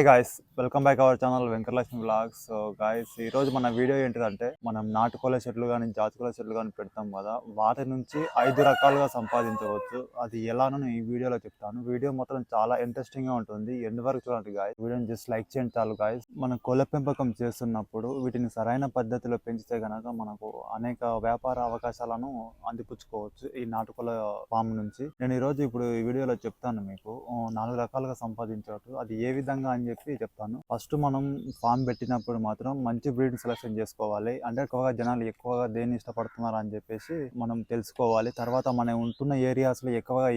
Hi guys, welcome back our channel Venkatalakshmi vlogs. So guys, ఈరోజు మన video ఏంటిదంటే మనం నాటుకోళ్ళ చెట్లు కానీ జాతికోళ్ళ చెట్లు కానీ పెడతాం కదా, వాటి నుంచి 5 రకాలుగా సంపాదించవచ్చు. అది ఎలానో నేను ఈ వీడియోలో చెప్తాను. వీడియో మొత్తం చాలా ఇంట్రెస్టింగ్ గా ఉంటుంది. ఎండ్ వరకు చూడండి గాయ్స్. వీడియోని జస్ట్ లైక్ చేయండి చాలు గాయ్స్. మనం కోళ్ళ పెంపకం చేస్తున్నప్పుడు వీటిని సరైన పద్ధతిలో పెంచితే గనక మనకు అనేక వ్యాపార అవకాశాలను అందిపుచ్చుకోవచ్చు ఈ నాటుకోళ్ళ ఫామ్ నుంచి. నేను ఇప్పుడు ఈ వీడియోలో చెప్తాను మీకు 4 రకాలుగా సంపాదించవచ్చు. అది ఏ విధంగా అని చెప్పి చెప్తాను. ఫస్ట్ మనం ఫామ్ పెట్టినప్పుడు మాత్రం మంచి బ్రీడ్ సెలెక్షన్ చేసుకోవాలి. అంటే ఎక్కువగా జనాలు ఎక్కువగా దేన్ని ఇష్టపడుతున్నారు అని చెప్పేసి మనం తెలుసుకోవాలి. తర్వాత మనం ఉంటున్న ఏరియాస్ లో ఎక్కువగా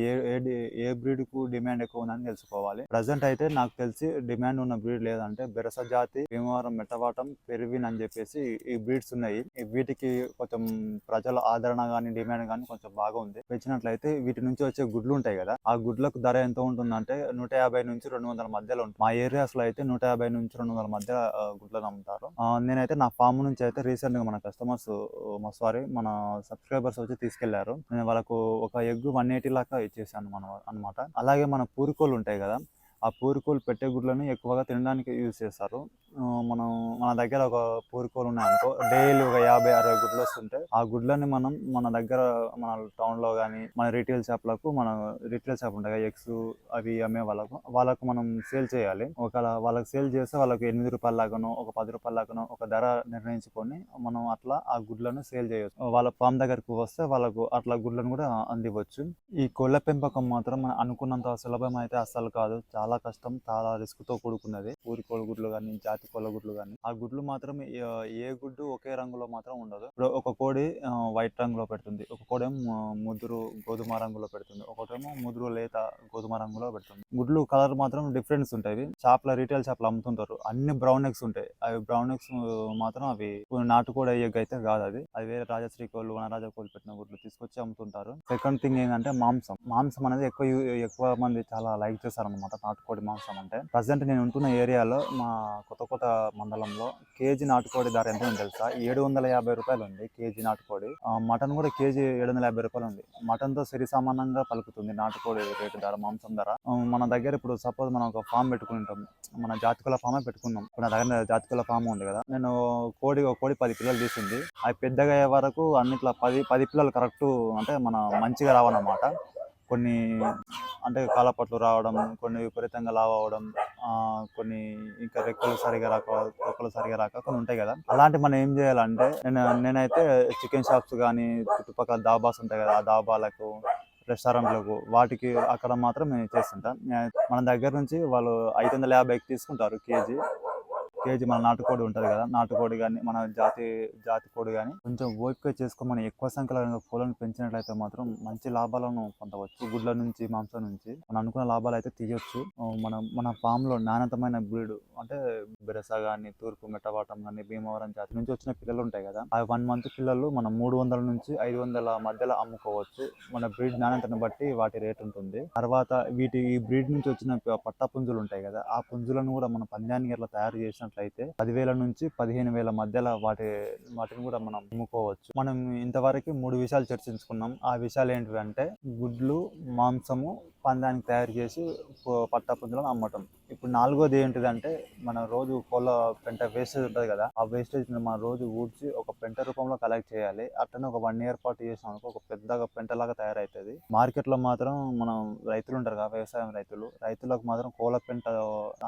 ఏ బ్రీడ్ కు డిమాండ్ ఎక్కువ ఉందని తెలుసుకోవాలి. ప్రజెంట్ అయితే నాకు తెలిసి డిమాండ్ ఉన్న బ్రీడ్ లేదంటే బెరస జాతి, భీమవరం మెట్టవాటం, పెరివిన్ అని చెప్పేసి ఈ బ్రీడ్స్ ఉన్నాయి. వీటికి కొంచెం ప్రజల ఆదరణ గానీ డిమాండ్ గానీ కొంచెం బాగా ఉంది. పెంచినట్లయితే వీటి నుంచి వచ్చే గుడ్లు ఉంటాయి కదా, ఆ గుడ్లకు ధర ఎంత ఉంటుందంటే 150 నుంచి 200 మధ్యలో ఉంటుంది. మా ఏరియాస్ లో అయితే 150 నుంచి 200 మధ్య గుడ్లను అమ్ముతారు. నేనైతే నా ఫామ్ నుంచి అయితే రీసెంట్ గా మన కస్టమర్స్ మన సబ్స్క్రైబర్స్ వచ్చి తీసుకెళ్లారు. నేను వాళ్ళకు ఒక ఎగ్ 180 లాగా ఇచ్చేసాను అనమాట. అలాగే మన పూరికోళ్ళు ఉంటాయి కదా, ఆ పూరికోళ్ళు పెట్టే గుడ్లను ఎక్కువగా తినడానికి యూజ్ చేస్తారు. మన దగ్గర ఒక పూరికోళ్ళు ఉన్నాయనుకో, డైలీ ఒక 50-60 గుడ్లు వస్తుంటే ఆ గుడ్లని మనం మన దగ్గర మన టౌన్ లో కానీ మన రీటైల్ షాప్లకు రీటైల్ షాప్ ఉంటాయి, ఎగ్స్ అవి అమ్మే వాళ్ళకు మనం సేల్ చేయాలి. ఒకవేళ వాళ్ళకి సేల్ చేస్తే వాళ్ళకి 8 రూపాయల లాగానో ఒక 10 రూపాయల లాగానో ఒక ధర నిర్ణయించుకొని మనం అట్లా ఆ గుడ్లను సేల్ చేయొచ్చు. వాళ్ళ ఫామ్ దగ్గరకు వస్తే వాళ్ళకు అట్లా గుడ్లను కూడా అందివచ్చు. ఈ కోళ్ళ పెంపకం మాత్రం మనం అనుకున్నంత సులభం అయితే అస్సలు కాదు. చాలా కష్టం, చాలా రిస్క్ తో కూడుకున్నది. ఊరి కోళ్ళ గుడ్లు కానీ జాతి కోళ్ళ గుడ్లు కానీ, ఆ గుడ్లు మాత్రం ఏ గుడ్డు ఒకే రంగులో మాత్రం ఉండదు. ఇప్పుడు ఒక కోడి వైట్ రంగులో పెడుతుంది, ఒక కోడేమో ముదురు గోధుమ రంగులో పెడుతుంది, ఒకటేమో ముదురు లేత గోధుమ రంగులో పెడుతుంది. గుడ్లు కలర్ మాత్రం డిఫరెన్స్ ఉంటాయి. రీటైల్ షాప్ లో అమ్ముతుంటారు, అన్ని బ్రౌన్ ఎగ్స్ ఉంటాయి. అవి బ్రౌన్ ఎగ్స్ మాత్రం అవి నాటుకోడి ఎగ్ అయితే కాదు. అది వేరే రాజశ్రీ కోళ్ళు వనరాజ కోళ్ళు పెట్టిన గుడ్లు తీసుకొచ్చి అమ్ముతుంటారు. సెకండ్ థింగ్ ఏంటంటే మాంసం అనేది ఎక్కువ మంది చాలా లైక్ చేస్తారు అనమాట నాటుకోడి మాంసం అంటే. ప్రజెంట్ నేను ఉంటున్న ఏరియాలో మా కొత్త మండలంలో కేజీ నాటుకోడి ధర ఎంత ఉంది తెలుసా? 750 రూపాయలు ఉంది కేజీ నాటుకోడి. మటన్ కూడా కేజీ 750 రూపాయలు ఉంది. మటన్ తో సరి సమానంగా పలుకుతుంది నాటుకోడి రేటు ధర, మాంసం ధర. మన దగ్గర ఇప్పుడు సపోజ్ మనం ఒక ఫామ్ పెట్టుకుంటాం, మన జాతికోళ్ళ ఫామే పెట్టుకున్నాం. ఇప్పుడు నా దగ్గర జాతికోళ్ళ ఫామ్ ఉంది కదా, నేను కోడి 10 పిల్లలు తీసింది. అవి పెద్దగా అయ్యే వరకు అన్నిట్లో 10 పిల్లలు కరెక్ట్ అంటే మన మంచిగా రావన్నమాట. కొన్ని అంటే కాలపట్లు రావడం, కొన్ని విపరీతంగా లావ్ అవ్వడం, కొన్ని ఇంకా రెక్కలు సరిగా రాక కొన్ని ఉంటాయి కదా. అలాంటి మనం ఏం చేయాలంటే, నేనైతే చికెన్ షాప్స్ కానీ చుట్టుపక్కల దాబాస్ ఉంటాయి కదా, ఆ దాబాలకు రెస్టారెంట్లకు వాటికి అక్కడ మాత్రం నేను చేస్తుంటా. మన దగ్గర నుంచి వాళ్ళు 550కి తీసుకుంటారు కేజీ మన నాటుకోడి ఉంటది కదా, నాటుకోడి కానీ మన జాతి కోడి కానీ కొంచెం ఓపిక చేసుకోమని ఎక్కువ సంఖ్యలో కోళ్ళను పెంచినట్లయితే మాత్రం మంచి లాభాలను పొందవచ్చు. గుడ్ల నుంచి మాంసం నుంచి మనం అనుకున్న లాభాలు అయితే తీయొచ్చు. మన ఫామ్ లో నాణ్యతమైన బ్రీడ్ అంటే బెరస గానీ, తూర్పు మెట్టవాటం కానీ, భీమవరం జాతి నుంచి వచ్చిన పిల్లలు ఉంటాయి కదా, ఆ 1 మంత్ పిల్లలు మనం 300 నుంచి 500 మధ్యలో అమ్ముకోవచ్చు. మన బ్రీడ్ నాణ్యతను బట్టి వాటి రేట్ ఉంటుంది. తర్వాత ఈ బ్రీడ్ నుంచి వచ్చిన పట్ట పుంజులు ఉంటాయి కదా, ఆ పుంజులను కూడా మనం పందానికి అట్లా తయారు చేసినట్లయితే 10,000 నుంచి 15,000 మధ్యలో వాటిని కూడా మనం అమ్ముకోవచ్చు. మనం ఇంతవరకు 3 విషయాలు చర్చించుకున్నాం. ఆ విషయాలు ఏంటివంటే గుడ్లు, మాంసము, పందానికి తయారు చేసి పట్ట పుంజులను అమ్మటం. ఇప్పుడు 4వది ఏంటిదంటే మన రోజు కోళ్ళ పెంట వేస్టేజ్ ఉంటుంది కదా, ఆ వేస్టేజ్ మనం రోజు ఊడ్చి ఒక పెంట రూపంలో కలెక్ట్ చేయాలి. అట్లనే ఒక 1 year పాటు చేసాం అనుకో ఒక పెద్దగా పెంటలాగా తయారవుతుంది. మార్కెట్ లో మాత్రం మనం రైతులు ఉంటారు కదా, వ్యవసాయం రైతులకు మాత్రం కోళ్ళ పెంట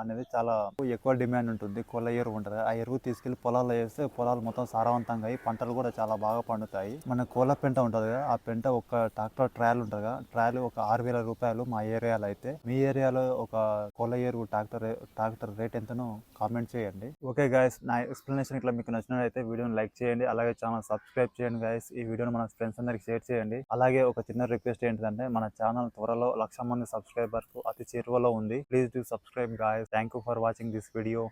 అనేది చాలా ఎక్కువ డిమాండ్ ఉంటుంది. కోళ్ళ ఎరువు ఉంటుంది, ఆ ఎరువు తీసుకెళ్లి పొలాల్లో వేస్తే పొలాలు మొత్తం సారవంతంగా అయ్యి పంటలు కూడా చాలా బాగా పండుతాయి. మన కోళ్ళ పెంట ఉంటుంది కదా, ఆ పెంట ఒక ట్రాక్టర్ ట్రయల్ ఉంటుంది కదా, ట్రయల్ ఒక 6,000 రూపాయలు మా ఏరియాలో అయితే. మీ ఏరియాలో ఒక కోళ్ళ ఎరువు ట్రాక్టర్ రేట్ ఎంతనో కామెంట్ చేయండి. ఓకే గైస్, నా ఎక్స్ప్లెనేషన్ ఇట్లా మీకు నచ్చినట్లయితే వీడియోని లైక్ చేయండి, అలాగే ఛానల్ సబ్స్క్రైబ్ చేయండి గైస్. ఈ వీడియోని మన ఫ్రెండ్స్ అందరికి షేర్ చేయండి. అలాగే ఒక చిన్న రిక్వెస్ట్ ఏంటంటే, మన ఛానల్ త్వరలో 1,00,000 మంది సబ్స్క్రైబర్స్ అతి చేరువలో ఉంది. Please do subscribe guys. Thank you for watching this video.